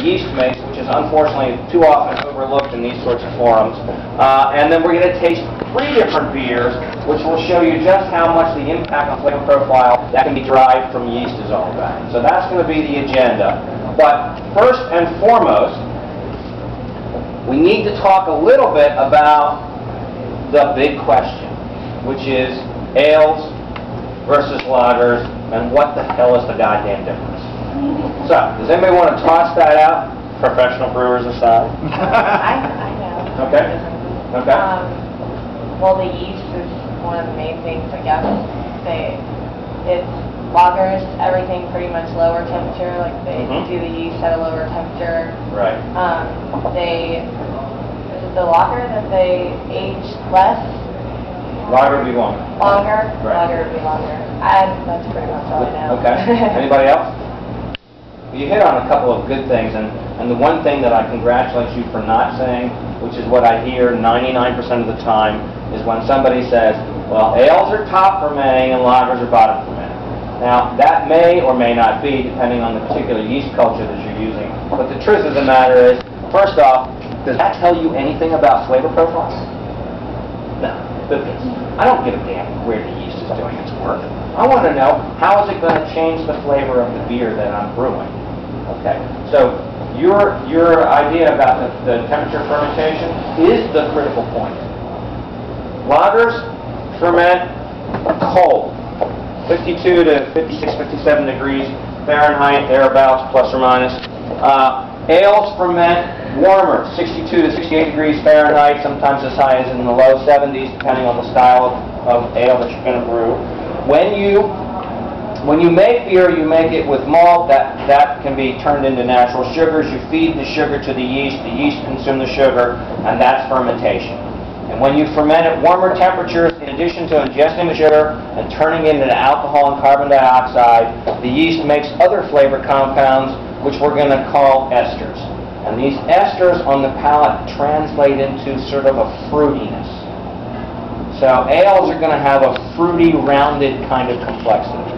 yeast makes, which is unfortunately too often overlooked in these sorts of forums. And then we're going to taste 3 different beers, which will show you just how much the impact on flavor profile that can be derived from yeast is all about. So that's going to be the agenda. But first and foremost, we need to talk a little bit about the big question, which is ales versus lagers, and what the hell is the goddamn difference? So, does anybody want to toss that out? Professional brewers aside. I know. Okay. Okay. Well, the yeast is one of the main things, I guess. It's lagers, everything pretty much lower temperature. Like they do the yeast at a lower temperature. Right. Is it the lager that they age less? Lager would be longer. Longer? Right. Lager would be longer. That's pretty much all I know. Okay. Anybody else? You hit on a couple of good things, and the one thing that I congratulate you for not saying, which is what I hear 99% of the time, is when somebody says, well, ales are top fermenting and lagers are bottom fermenting. Now, that may or may not be, depending on the particular yeast culture that you're using. But the truth of the matter is, first off, does that tell you anything about flavor profiles? No. I don't give a damn where the yeast is doing its work. I want to know, how is it going to change the flavor of the beer that I'm brewing? Okay, so your idea about the temperature fermentation is the critical point. Lagers ferment cold, 52 to 56, 57 degrees Fahrenheit, thereabouts, plus or minus. Ales ferment warmer, 62 to 68 degrees Fahrenheit, sometimes as high as in the low 70s, depending on the style of ale that you're going to brew. When you make beer, you make it with malt. That can be turned into natural sugars. You feed the sugar to the yeast consume the sugar, and that's fermentation. And when you ferment at warmer temperatures, in addition to ingesting the sugar and turning it into alcohol and carbon dioxide, the yeast makes other flavor compounds, which we're going to call esters. And these esters on the palate translate into sort of a fruitiness. So ales are going to have a fruity, rounded kind of complexity.